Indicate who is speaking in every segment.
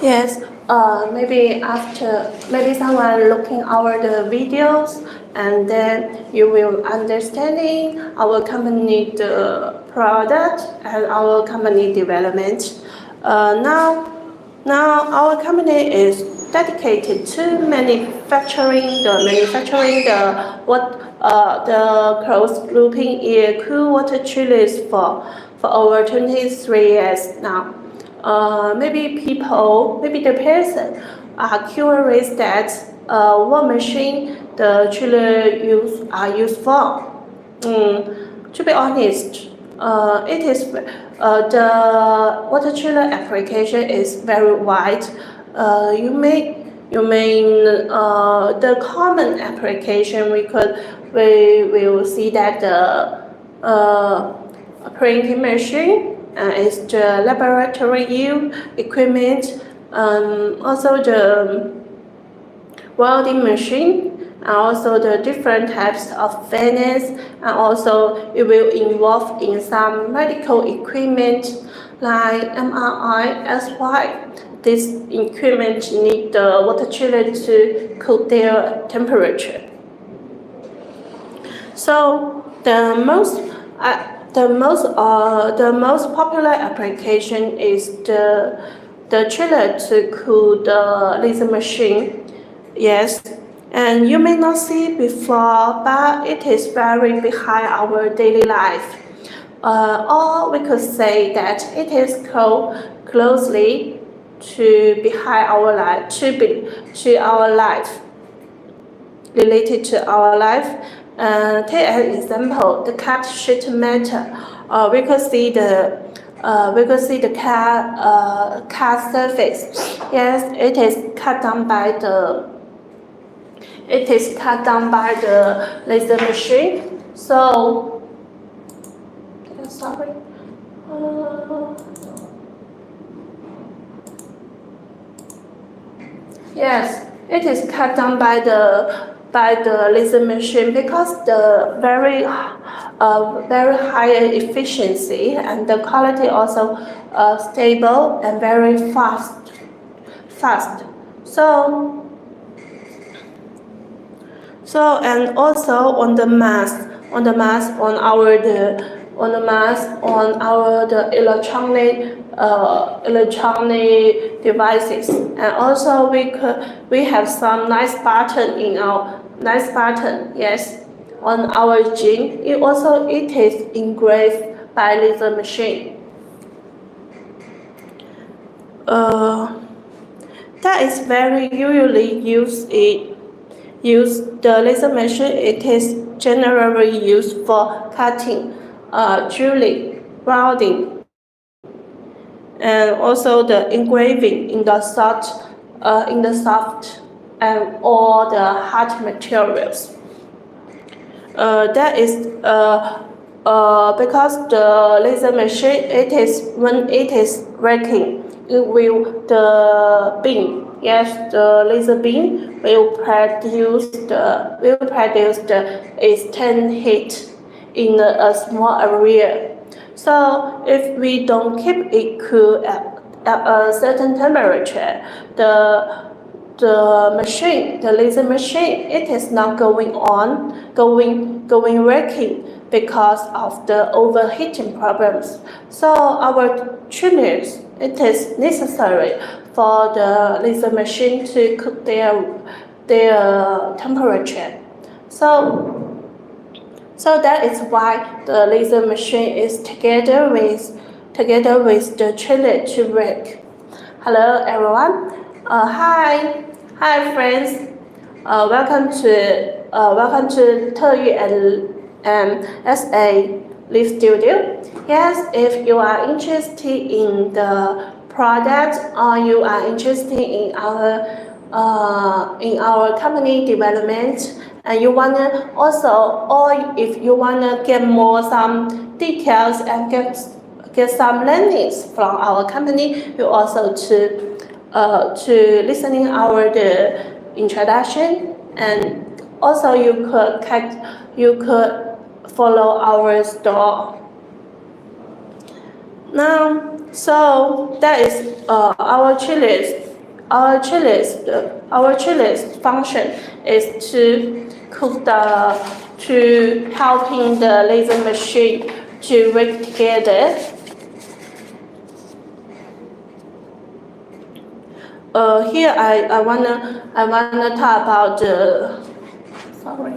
Speaker 1: Yes, maybe someone looking our the videos, and then you will understanding our company the product and our company development. Now our company is dedicated to manufacturing the closed looping air cool water chillers for over 23 years now. Maybe the person are curious that what machine the chiller are used for. To be honest, it is the water chiller application is very wide. You mean the common application we will see that the printing machine is the laboratory use equipment, also the welding machine, and also the different types of furnace, and also it will involve in some medical equipment like MRI as well. This equipment need the water chiller to cool their temperature. So the most popular application is the chiller to cool the laser machine. Yes, and you may not see before, but it is very behind our daily life. Or we could say that it is closely to behind our life, to our life, related to our life. Take an example, the cut sheet metal. We could see the car surface. Yes, it is cut down by the laser machine. So, sorry. Yes, it is cut down by the laser machine because the very high efficiency and the quality also stable and very fast. So and also on the mass on our electronic devices, and also we have some nice button yes, on our jean. It is engraved by laser machine. That is very usually use the laser machine. It is generally used for cutting, drilling, welding, and also the engraving in the soft and all the hard materials. That is because the laser machine, when it is working, it will the beam. Yes, the laser beam will produce the instant heat in a small area. So if we don't keep it cool at a certain temperature, the laser machine, it is not going working because of the overheating problems. So our chillers, it is necessary for the laser machine to cook their temperature. So that is why the laser machine is together with the chiller to work. Hello everyone. Hi friends. Welcome to TEYU S&A Live Studio. Yes, if you are interested in the product, or you are interested in our company development, and you wanna also, or if you wanna get more some details and get some learnings from our company, you also to listening the introduction, and also you could follow our store. Now, so that is our chillers. our chiller's function is to cook to helping the laser machine to work together. Here I wanna talk about the sorry.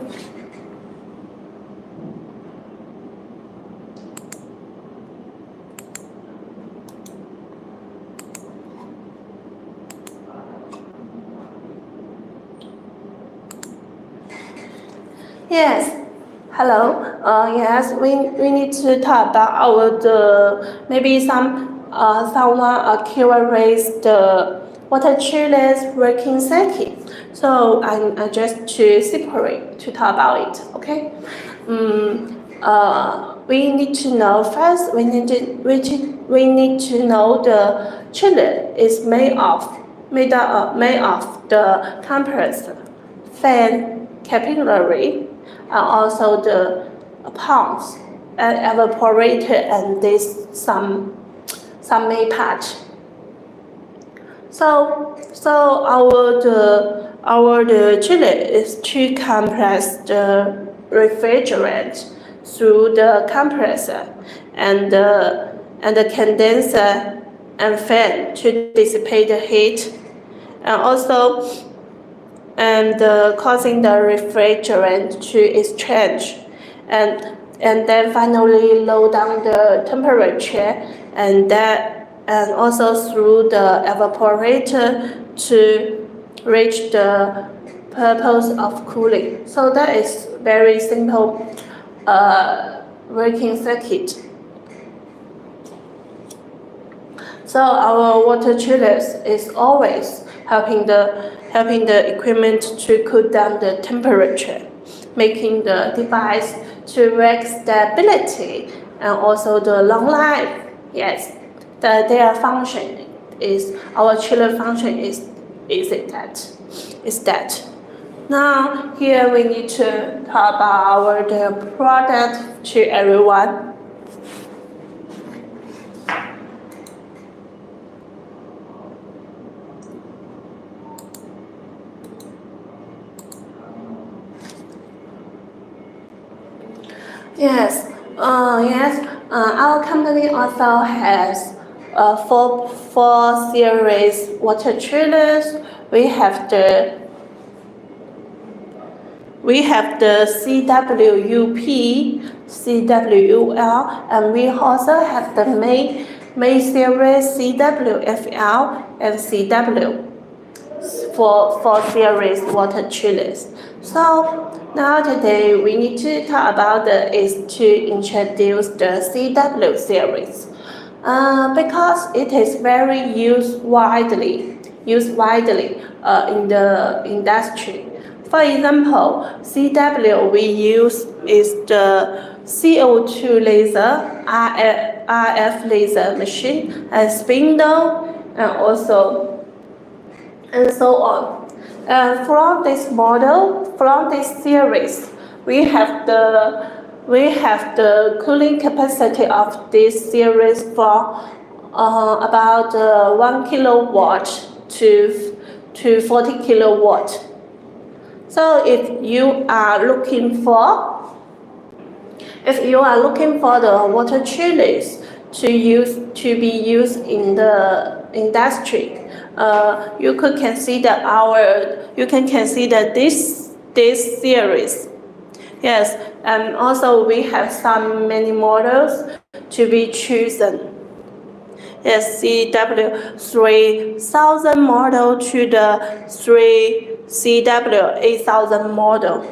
Speaker 1: Yes, hello. Yes, we need to talk about maybe someone curious the water chiller's working circuit. So I just to separate to talk about it. Okay. We need to know first. We need to know the chiller is made of the compressor, fan, capillary, and also the pumps and evaporator and this some main part. So our chiller is to compress the refrigerant through the compressor and the condenser and fan to dissipate the heat, and also causing the refrigerant to exchange, and then finally lower down the temperature, and also through the evaporator to reach the purpose of cooling. So that is very simple working circuit. So our water chillers is always helping the equipment to cool down the temperature, making the device to work stability and also the long life. Yes, their function is our chiller function is that. Now here we need to talk about the product to everyone. Yes, our company also has four series water chillers. We have the CWUP, CWUL, and we also have the main series CWFL and CW for series water chillers. So now today we need to talk about is to introduce the CW series because it is very used widely in the industry. For example, CW we use is the CO2 laser, RF laser machine, and spindle, and also and so on. From this series, we have the cooling capacity of this series from about 1 kilowatt to 40 kilowatt. So if you are looking for the water chillers to be used in the industry, you can consider this series. Yes, and also we have many models to be chosen. Yes, CW 3000 model to the CW 8000 model.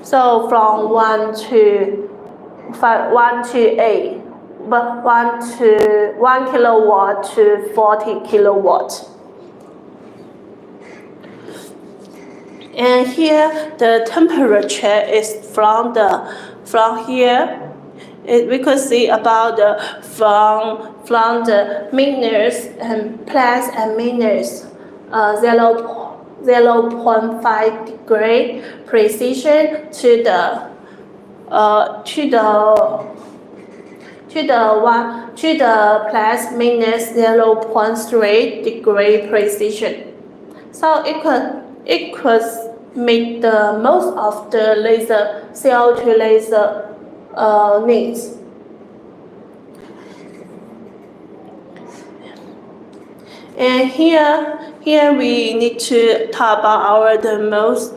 Speaker 1: So from 1 to 8, but 1 kilowatt to 40 kilowatt. And here the temperature is from here. We could see about from the minus and plus and minus 0.5 degree precision to the plus minus 0.3 degree precision. So it could make the most of the laser CO2 laser needs. And here we need to talk about the most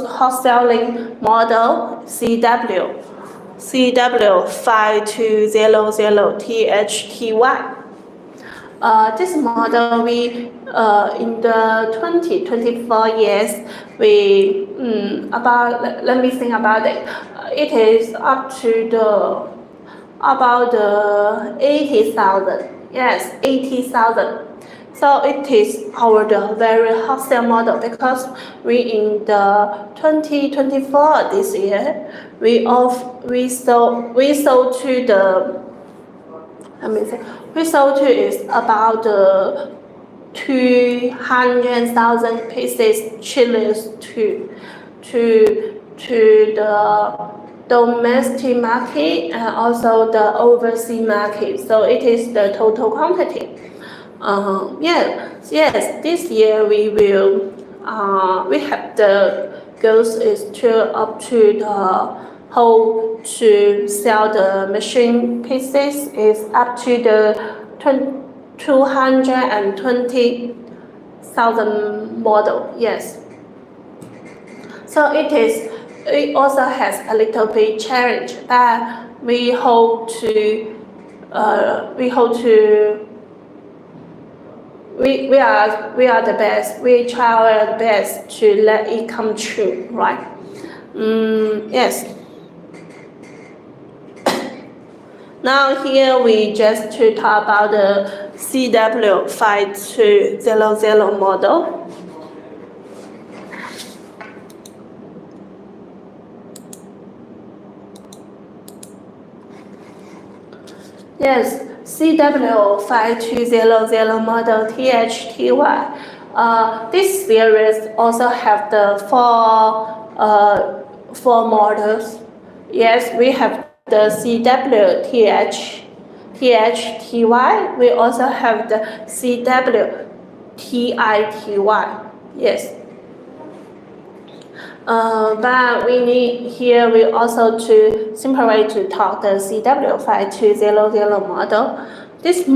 Speaker 1: hot selling model, CW5200 THTY. This model we in the 2024 years we let me think about it. It is up to about 80,000. Yes, 80,000. So it is the very hot sale model because we in the 2024 this year we sold to the we sold to is about 200,000 pieces chillers to the domestic market and also the overseas market. So it is the total quantity. Yes. This year we will we have the goals is to up to the whole to sell the machine pieces is up to the 220,000 model. Yes. So it also has a little bit challenge, but we hope to we are the best. We try our best to let it come true, right? Yes. Now here we just to talk about the CW5200 model. Yes, CW5200 model THTY. This series also have the four models. Yes, we have the CW-THTY. We also have the CW-TITY. Yes. But we need here we also to simply to talk the CW5200 model. This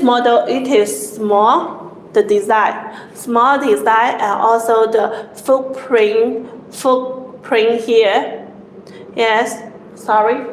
Speaker 1: model it is small, the design, small design, and also the footprint here. Yes, sorry.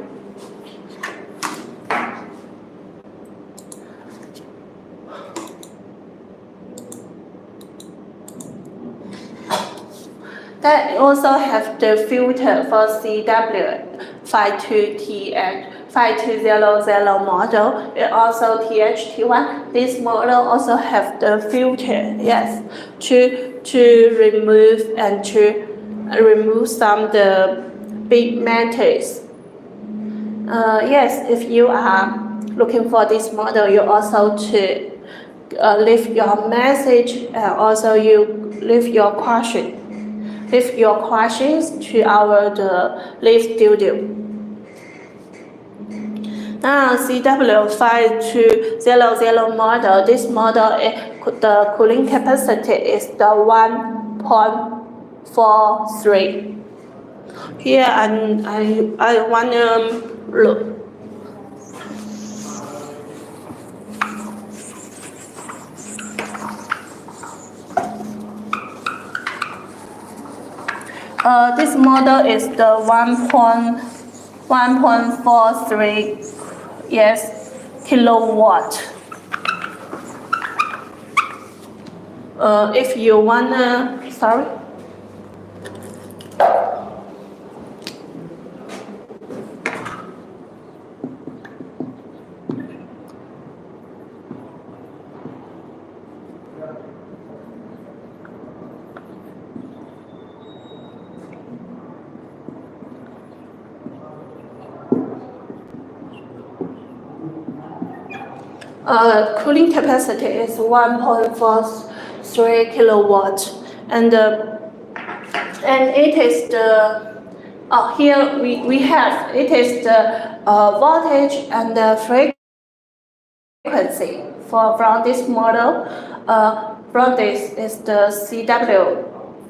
Speaker 1: That also have the filter for CW5200 model and also THT1. This model also have the filter, yes, to remove some the big metals. Yes, if you are looking for this model, you also to leave your message and also you leave your question. Leave your questions to our live studio. Now CW5200 model. This model the cooling capacity is the 1.43. Here I wanna look. This model is the 1.43 kilowatt. If you wanna, sorry. Cooling capacity is 1.43 kilowatt, and it is the here we have it is the voltage and the frequency from this model. From this is the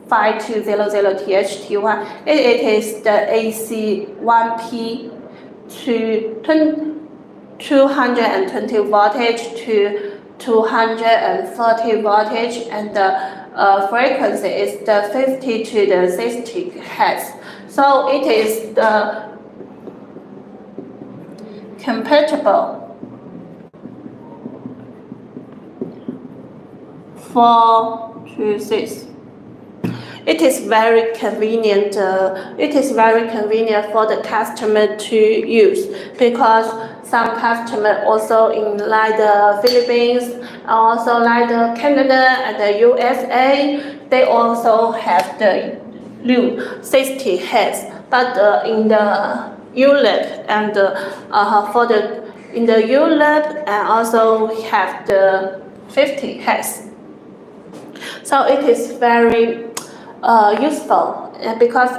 Speaker 1: CW5200THT1. It is the AC 1P to 220 voltage to 230 voltage, and the frequency is the 50 to the 60 Hz. So it is the compatible for 6. It is very convenient. It is very convenient for the customer to use, because some customer also in like the Philippines, also like the Canada and the USA, they also have the new 60 Hz. But in the Europe and in the Europe and also have the 50 Hz. So it is very useful, because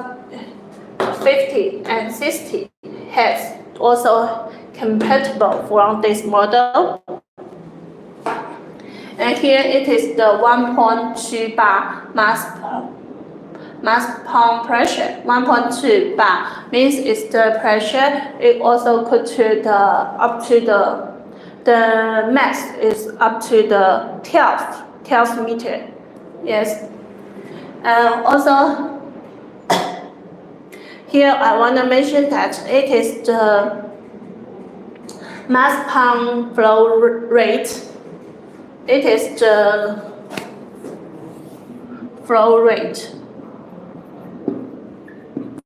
Speaker 1: 50 and 60 Hz also compatible from this model. And here it is the 1.2 bar mass pump pressure. 1.2 bar means it's the pressure. It also could to the up to the max is up to the 12 meter. Yes. Also, here I want to mention that it is the mass pump flow rate. It is the flow rate.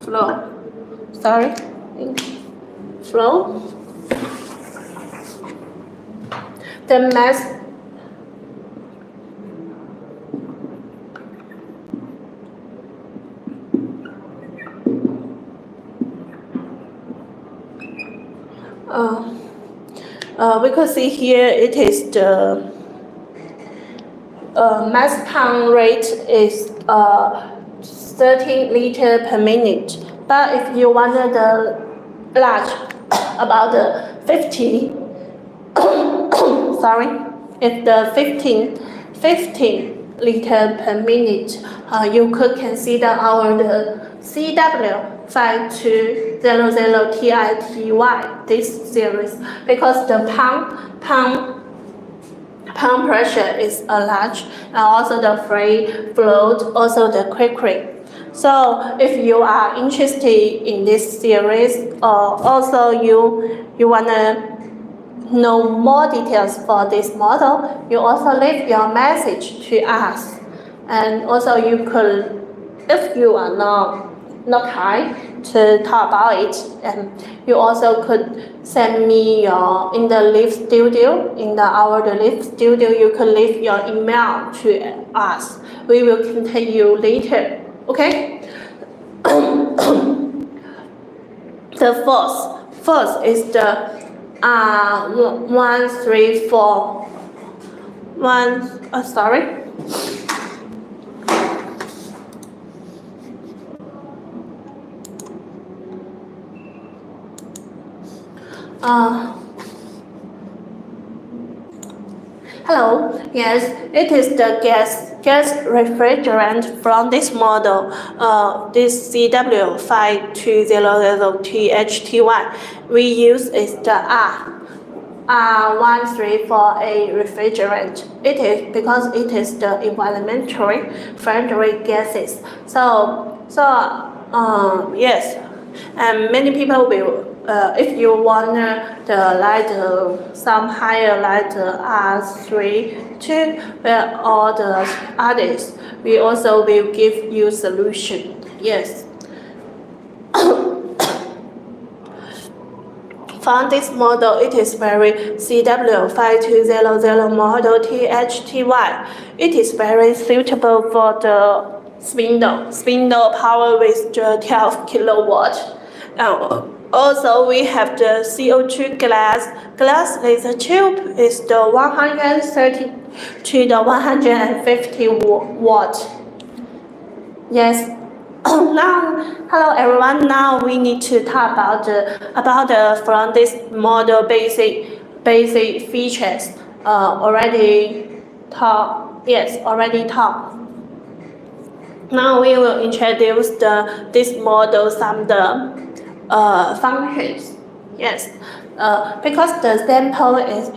Speaker 1: Flow. The mass we could see here it is the mass pump rate is 13 liter per minute. But if you wanted the large, about the 50, if the 15 liter per minute, you could consider our the CW5200TITY this series, because the pump pressure is large, and also the free flow, also the quick rate. So if you are interested in this series, or also you wanna know more details for this model, you also leave your message to us. And also you could, if you are not high to talk about it, and you also could send me your in the live studio, live studio, you could leave your email to us. We will contact you later. Okay. The first is the 134. Hello. Yes, it is the gas refrigerant from this model. This CW5200THT1. We use is the R134A refrigerant. It is because it is the environmentally friendly gases. Yes, and many people will. If you want some higher like R3 to all the others, we also will give you solution. Yes. From this model, it is very CW5200 model THTY. It is very suitable for the spindle power with 12 kilowatt. Also, we have the CO2 glass laser tube is the 130 to the 150 watt. Yes. Now, hello everyone. Now we need to talk about from this model basic features. already talked. Yes, already talked. Now we will introduce this model some functions. Yes, because the sample is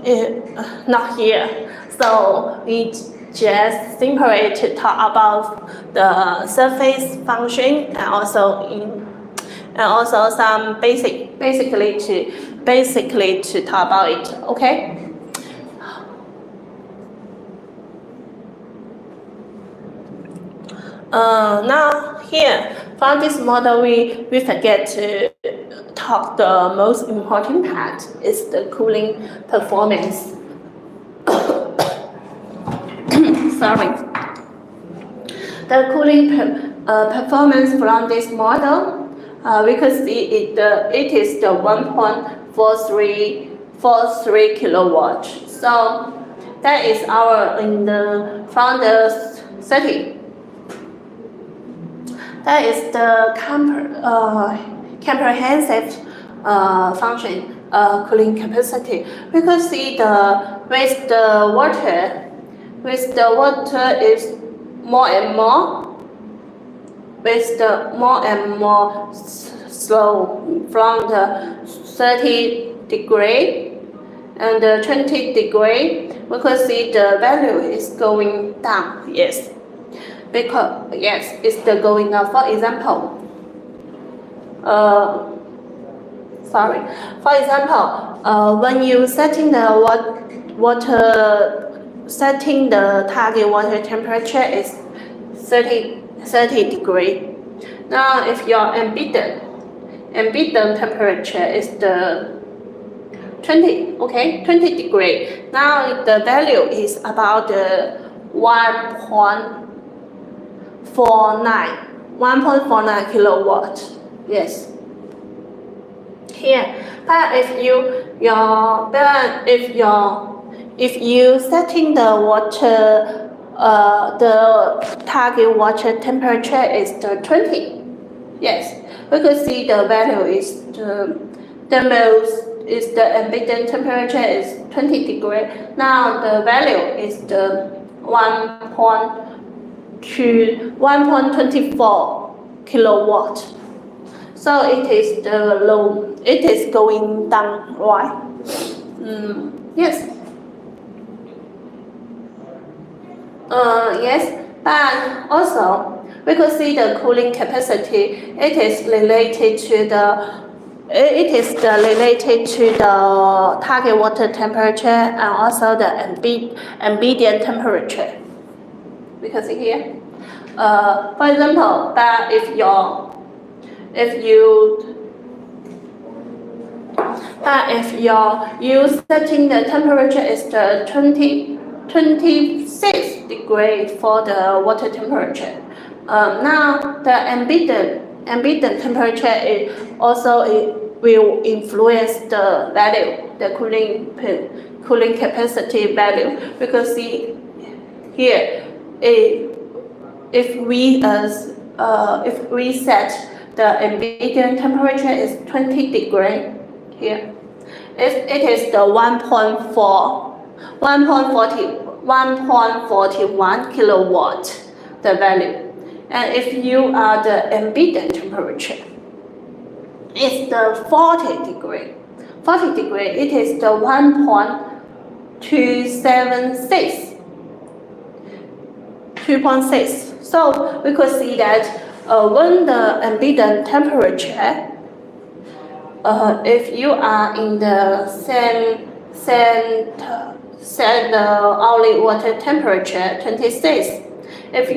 Speaker 1: not here, so we just simply to talk about the surface function and also some basically to talk about it. Okay. Now here, from this model, we forget to talk the most important part is the cooling performance. Sorry. The cooling performance from this model, we can see it is the 1.43 kilowatt. So that is from the setting. That is the comprehensive function cooling capacity. We can see with the water is more and more slow from the 30 degree and the 20 degree. We can see the value is going down. Yes. Because yes, it's the going up. For example, when you setting the target water temperature is 30 degree. Now, if your ambient temperature is the 20 degree. Now the value is about 1.49 kilowatt. Yes. Here, but if you setting the target water temperature is the 20. Yes, we could see the value is the ambient temperature is 20 degree. Now the value is the 1.24 kilowatt. So it is it is going down, right? Yes. Yes, but also we could see the cooling capacity. It is related to the target water temperature and also the ambient temperature. We can see here. For example, that if you setting the temperature is the 26 degrees for the water temperature. Now the ambient temperature will influence the value, the cooling capacity value. Because see here, if we set the ambient temperature is 20 degrees here, if it is the 1.41 kilowatt, the value, and if you are the ambient temperature, it's the 40 degree. 40 degree, it is the 1.276. 2.6. So we could see that when the ambient temperature, if you are in the same hourly water temperature 26, if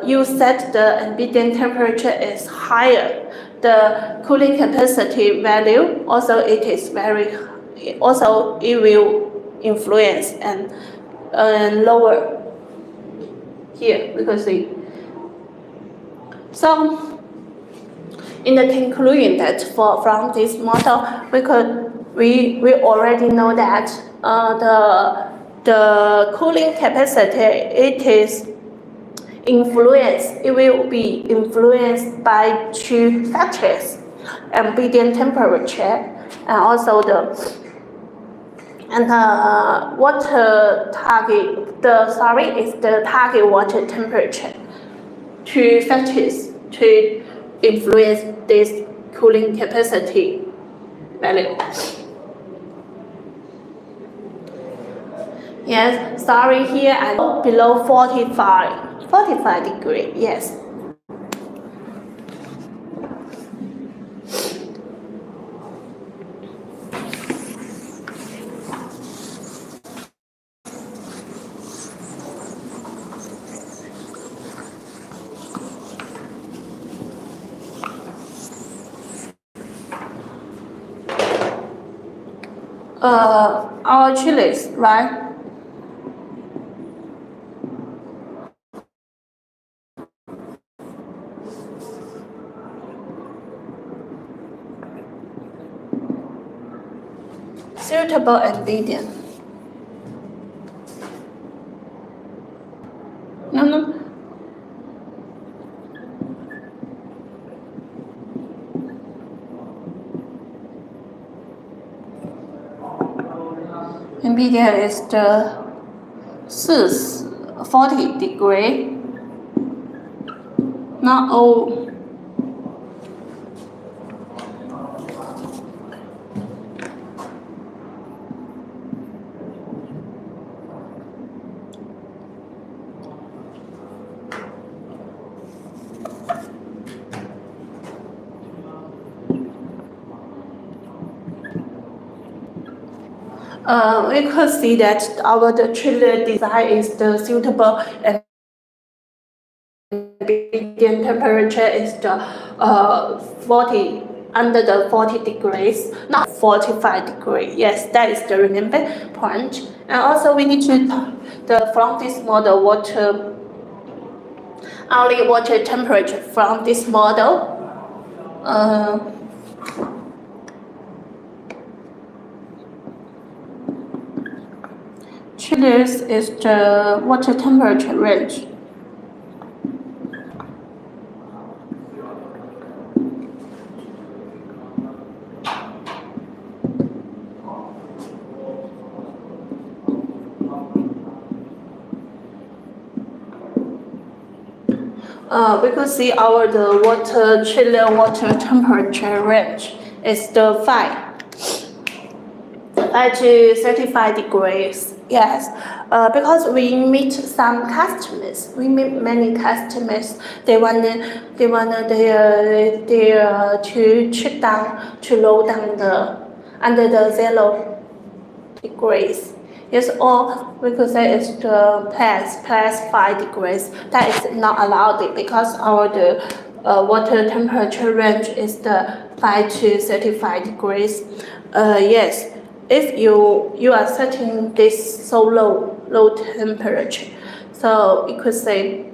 Speaker 1: you set the ambient temperature is higher, the cooling capacity value also it will influence and lower. Here we can see. So in the conclusion that from this model we already know that the cooling capacity it will be influenced by two factors: ambient temperature and also And is the target water temperature. Two factors to influence this cooling capacity value. Yes, sorry, here I below 45 degrees, yes. Our chilies, right? Suitable and medium. No. Medium is the 40 degree. Not all. We could see that the chiller design is the suitable and ambient temperature is the 40 under the 40 degrees, not 45 degrees. Yes, that is the remember point. And also we need to from this model hourly water temperature from this model. Chillers is the water temperature range. We could see the chiller water temperature range is the 5 to 35 degrees. Yes, because we meet some customers. We meet many customers. They wanna to check down to low down under the 0 degrees. Yes, or we could say it's the plus 5 degrees. That is not allowed because the water temperature range is the 5 to 35 degrees. Yes, if you are setting this so low temperature, so you could say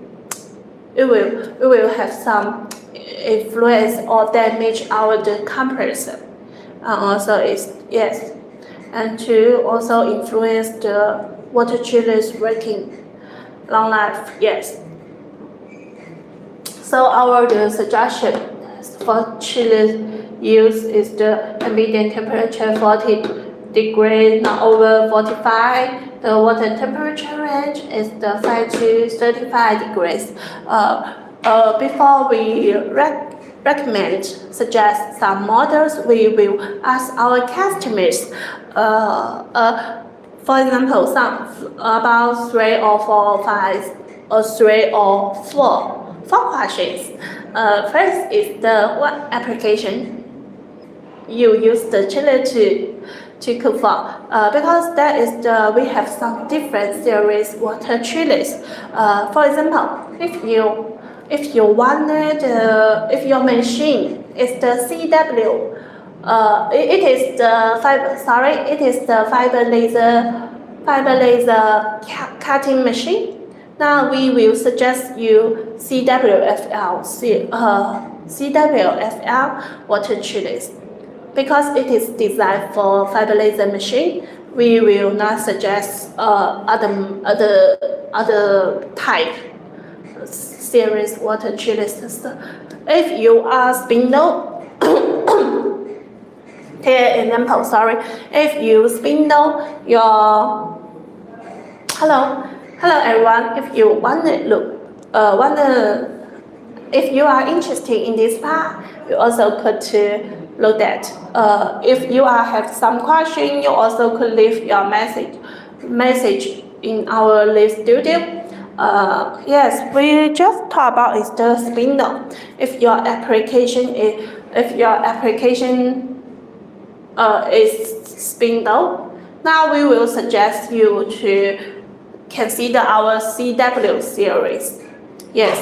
Speaker 1: it will have some influence or damage the compressor. Also is yes. And to also influence the water chiller's working long life, yes. So the suggestion for chiller use is the ambient temperature 40 degrees, not over 45. The water temperature range is the 5 to 35 degrees. Before we suggest some models, we will ask our customers. For example, about 3 or 4, 5, or 3 or 4 questions. First is what application you use the chiller to cook for, because we have some different series water chillers. For example, if your machine is the CW, it is the fiber laser cutting machine. Now we will suggest you CWFL water chillers. Because it is designed for fiber laser machine, we will not suggest other type series water chillers. If you are spindle example, sorry, if you spindle your hello everyone, if you if you are interested in this part, you also could to look at. If you have some question, you also could leave your message in our live studio. Yes, we just talk about is the spindle. If your application is spindle, now we will suggest you to consider our CW series. Yes.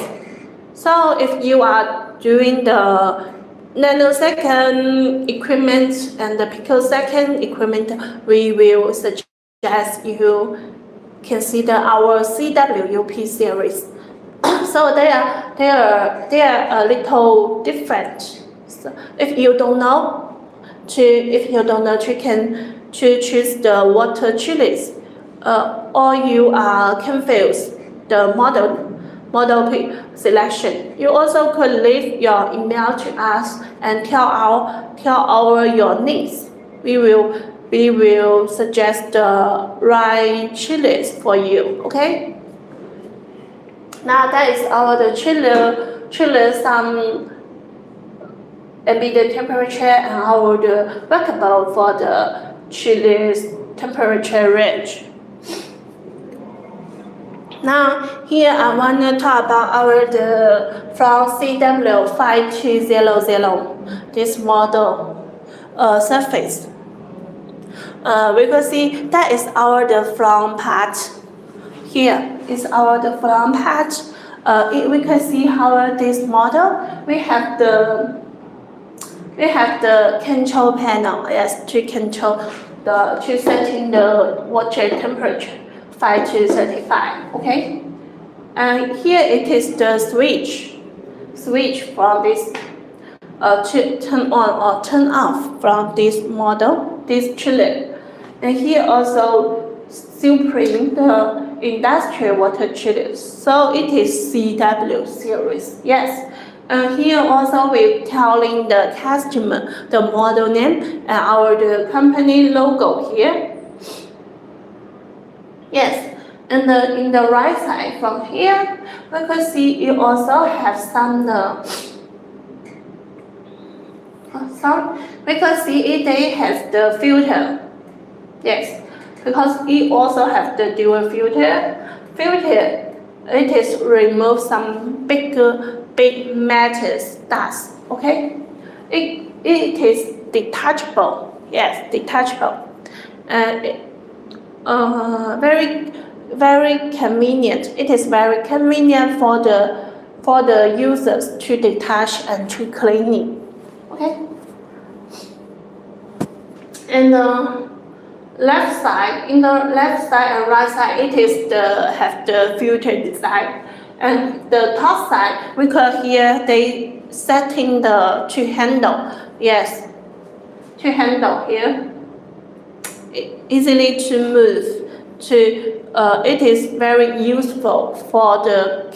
Speaker 1: So if you are doing the nanosecond equipment and the picosecond equipment, we will suggest you consider our CWUP series. So they are a little different. So if you don't know, you can choose the water chillers, or you are confused the model selection. You also could leave your email to us and tell our your needs. We will suggest the right chillers for you. Okay. Now that is the chiller some ambient temperature and the workable for the chiller's temperature range. Now here I want to talk about from CW5200 this model surface. We can see that is the front part. Here is the front part. We can see how this model we have the control panel, yes, to control to setting the water temperature 5 to 35. Okay, and here it is the switch from this to turn on or turn off from this model, this chiller. And here also Supreme, the industrial water chillers. So it is CW series. Yes. And here also we're telling the customer the model name and the company logo here. Yes. And in the right side from here, we can see you also have some we can see they have the filter. Yes, because it also have the dual filter. It is remove some big metals dust. Okay, it is detachable. Yes, detachable. Very convenient. It is very convenient for the users to detach and to cleaning. Okay. And left side and right side, it is have the filter design. And the top side, we can hear they setting the to handle. Yes, to handle here, easily to move. It is very useful for the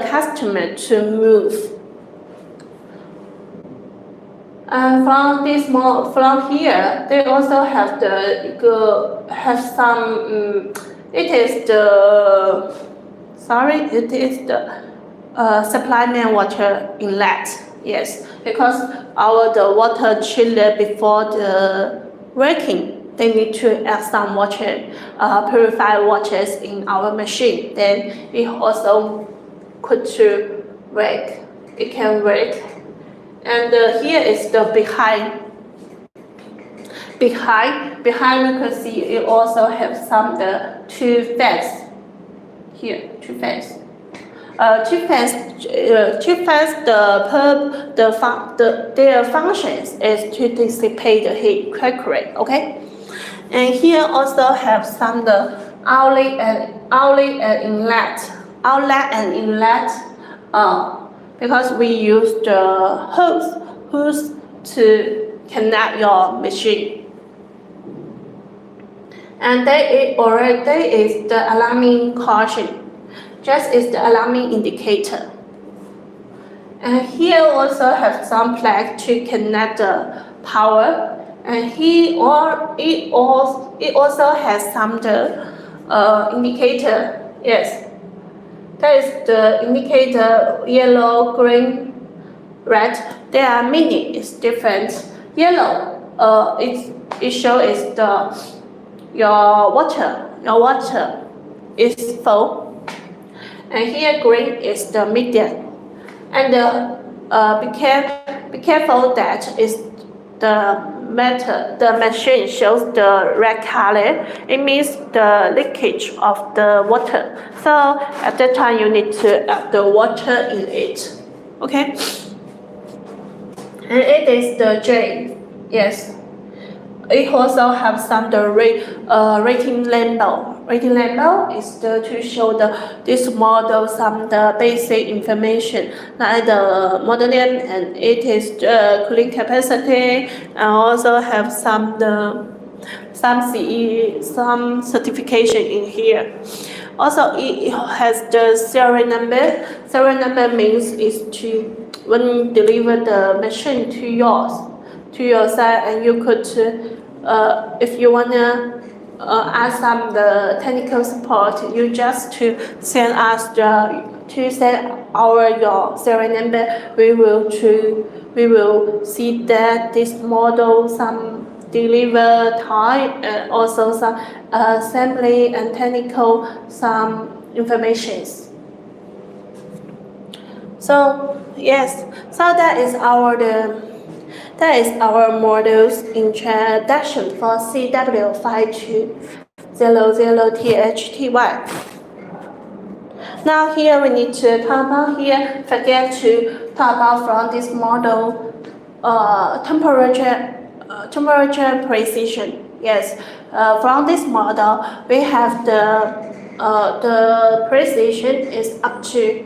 Speaker 1: customer to move. From this from here, they also have some. It is the supply main water inlet. Yes, because the water chiller before the working, they need to add some water, purified waters in our machine. Then it also could to work. It can work. And here is the behind. Behind we can see it also have some two fans. Here, two fans. Their functions is to dissipate the heat quickly. Okay. And here also have some outlet and inlet. Because we use the hose to connect your machine. And there is the alarming caution, just is the alarming indicator. And here also have some plug to connect the power. And it also has some indicator. Yes, that is the indicator yellow, green, red. There are many. It's different. Yellow, it shows your water. Your water is full. And here green is the medium. And be careful that is the machine shows the red color. It means the leakage of the water. So at that time you need to add the water in it. Okay. And it is the J. Yes. It also have some rating label. Rating label is to show this model some basic information like the model name and it is the cooling capacity, and also have some CE some certification in here. Also, it has the serial number. Serial number means is to when you deliver the machine to your side, and you could if you wanna add some the technical support, you just to send us your serial number. We will see that this model some deliver time and also some assembly and technical some informations. So yes, so that is our model's introduction for CW5200THTY. Now here we need to talk about here, forget to talk about from this model temperature precision. Yes, from this model we have the precision is up to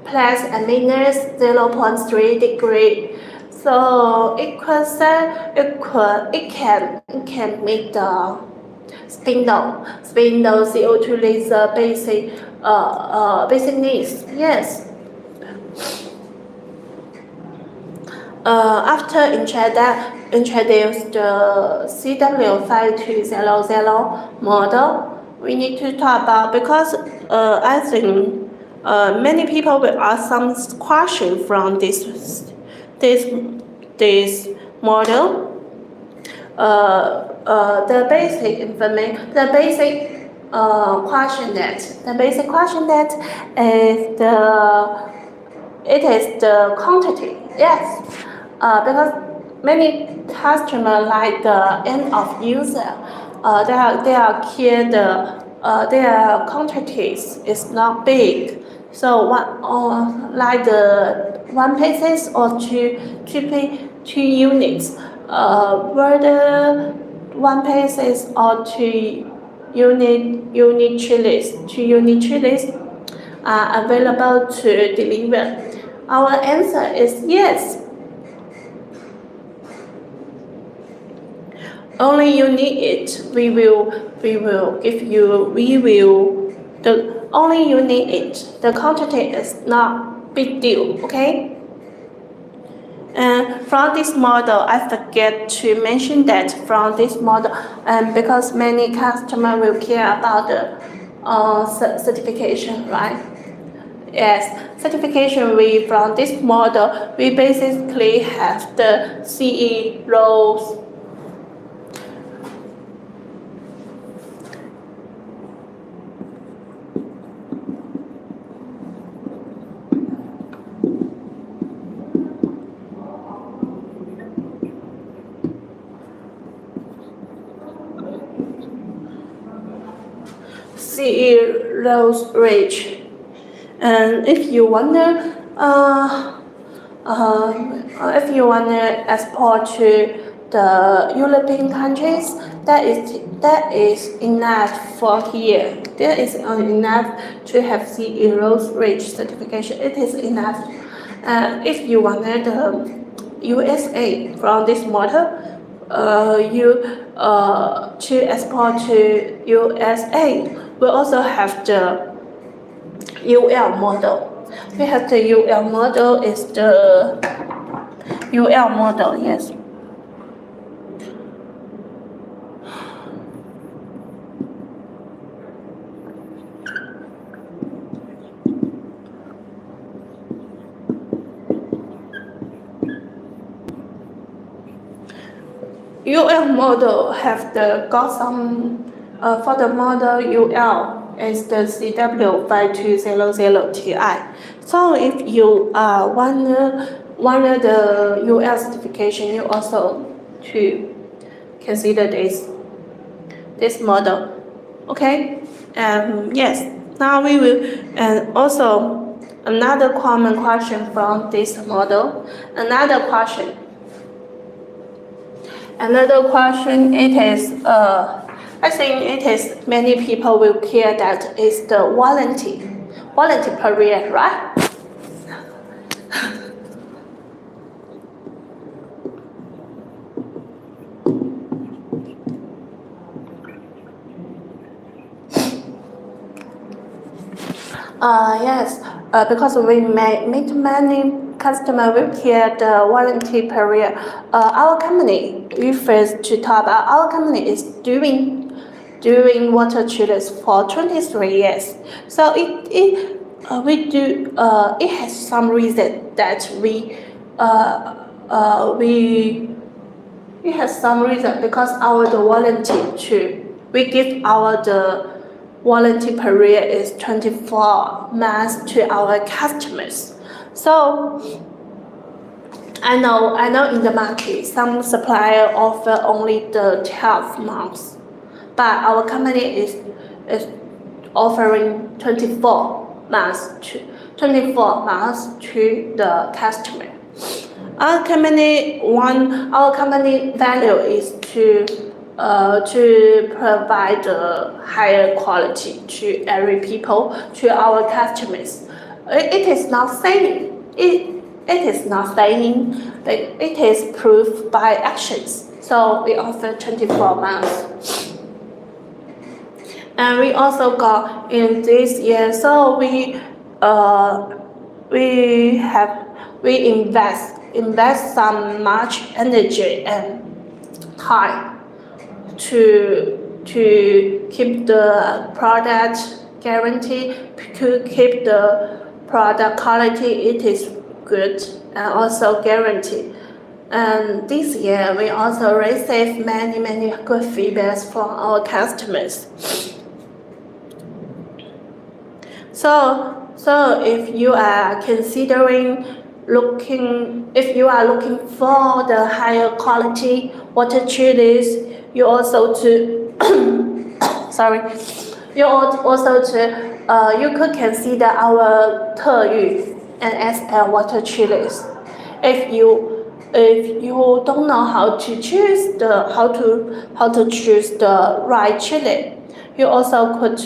Speaker 1: plus and minus 0.3 degree. So it can make the spindle CO2 laser basic needs. Yes. After introduce the CW5200 model, we need to talk about, because I think many people will ask some question from this model. The basic question that is the quantity. Yes, because many customers like the end of user, they are care their quantities is not big. So like the one pieces or two units, whether one pieces or two unit chilies are available to deliver. Our answer is yes. Only you need it. We will give you. Only you need it. The quantity is not big deal. Okay. And from this model, I forget to mention that from this model, because many customers will care about the certification, right? Yes, certification. From this model, we basically have the CE roles. CE roles range. And if you wanna export to the European countries, that is enough for here. That is enough to have CE roles range certification. It is enough. If you wanted the USA from this model, to export to USA, we also have the UL model. We have the UL model is the UL model, yes. UL model have got some for the model UL is the CW5200TI. So if you want the UL certification, you also to consider this model. Okay, yes. Now we will, and also another common question from this model. Another question, it is, I think it is many people will care that is the warranty period, right? Yes, because we meet many customers will care the warranty period. Our company refers to talk about our company is doing water chillers for 23 years. So it has some reason that it has some reason because our the warranty too. We give the warranty period is 24 months to our customers. So I know in the market some supplier offer only the 12 months, but our company is offering 24 months to the customer. Our company value is to provide the higher quality to every people, to our customers. It is not saying, but it is proof by actions. So we offer 24 months. And we also got in this year, so we invest some much energy and time to keep the product guarantee, to keep the product quality. It is good and also guaranteed. And this year we also received many good feedbacks from our customers. So if you are looking for the higher quality water chillers, you also you could consider our TEYU S&A water chillers. If you don't know how to choose the right chiller, you also could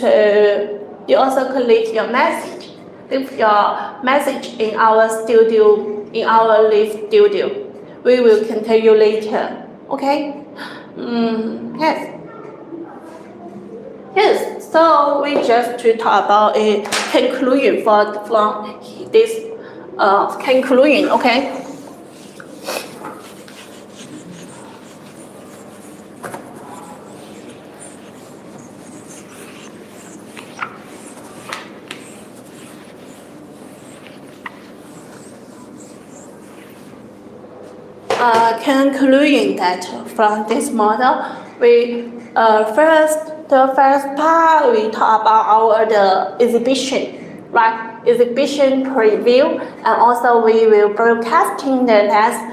Speaker 1: leave your message. Leave your message in our studio, in our live studio. We will continue later. Okay? Yes. So we just to talk about a conclusion from this conclusion. Okay. Concluding that from this model, the first part we talk about the exhibition, right? Exhibition preview, and also we will broadcasting the next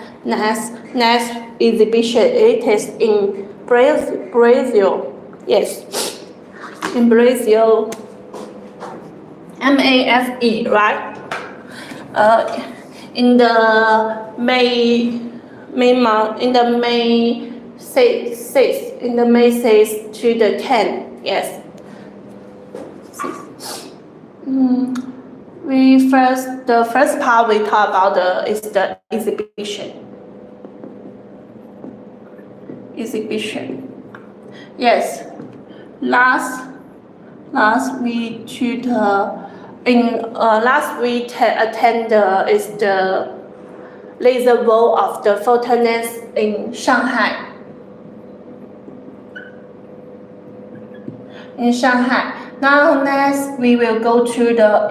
Speaker 1: exhibition. It is in Brazil. Yes, in Brazil. MAFE, right? In the May month, in the May 6 to the 10th, yes. The first part we talk about is the exhibition. Yes. Last week to the In last we attend is the laser wall of the photonics in Shanghai. Now next we will go to the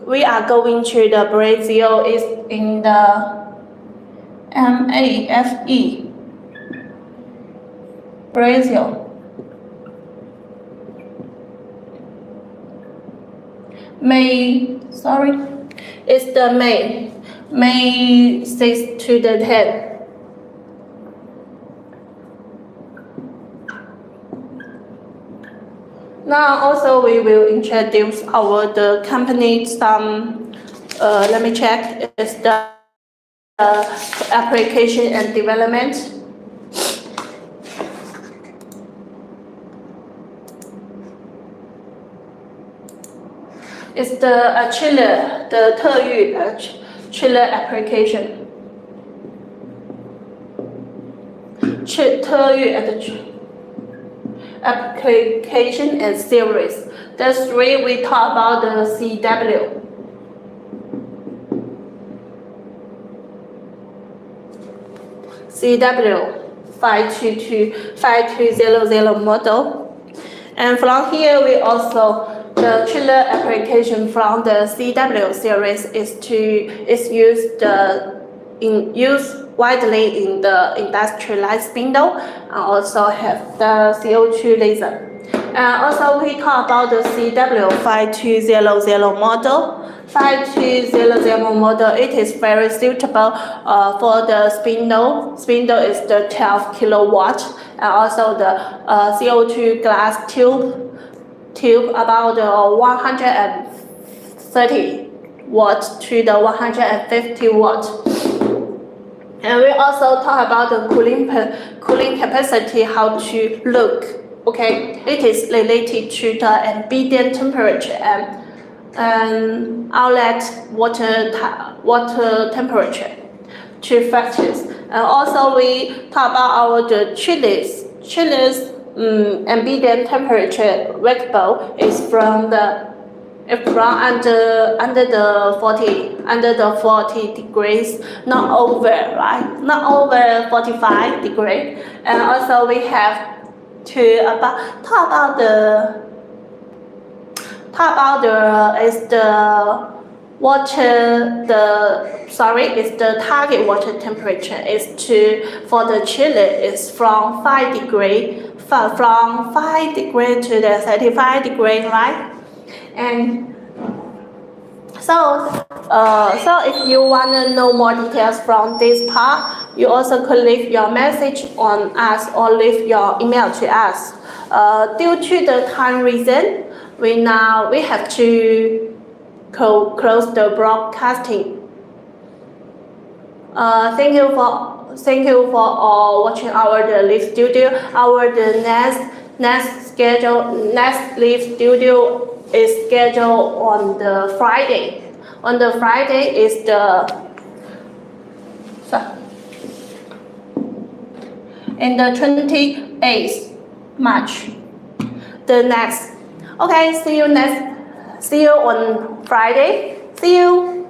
Speaker 1: we are going to the Brazil. Is in the MAFE Brazil. It's the May 6 to the 10th. Now also we will introduce the company some, let me check, is the application and development. It's the chiller, the TEYU chiller application. TEYU application and series. The three we talk about the CW. CW 5200 model. And from here we also the chiller application from the CW series is used widely in the industrialized spindle and also have the CO2 laser. And also we talk about the CW 5200 model. 5200 model, it is very suitable for the spindle. Spindle is the 12 kilowatt, and also the CO2 glass tube about 130 watt to the 150 watt. And we also talk about the cooling capacity, how to look. Okay, it is related to the ambient temperature and outlet water temperature, two factors. And also we talk about the chillers. Ambient temperature workable is from under the 40 degrees, not over, right? Not over 45 degrees. And also we have to talk about the target water temperature is for the chiller is from 5 degree to the 35 degree, right? And so if you want to know more details from this part, you also could leave your message on us or leave your email to us. Due to the time reason, we have to close the broadcasting. Thank you for all watching the live studio. Next live studio is scheduled on the Friday. On the Friday is in the 28th March. The next. Okay, see you on Friday. See you.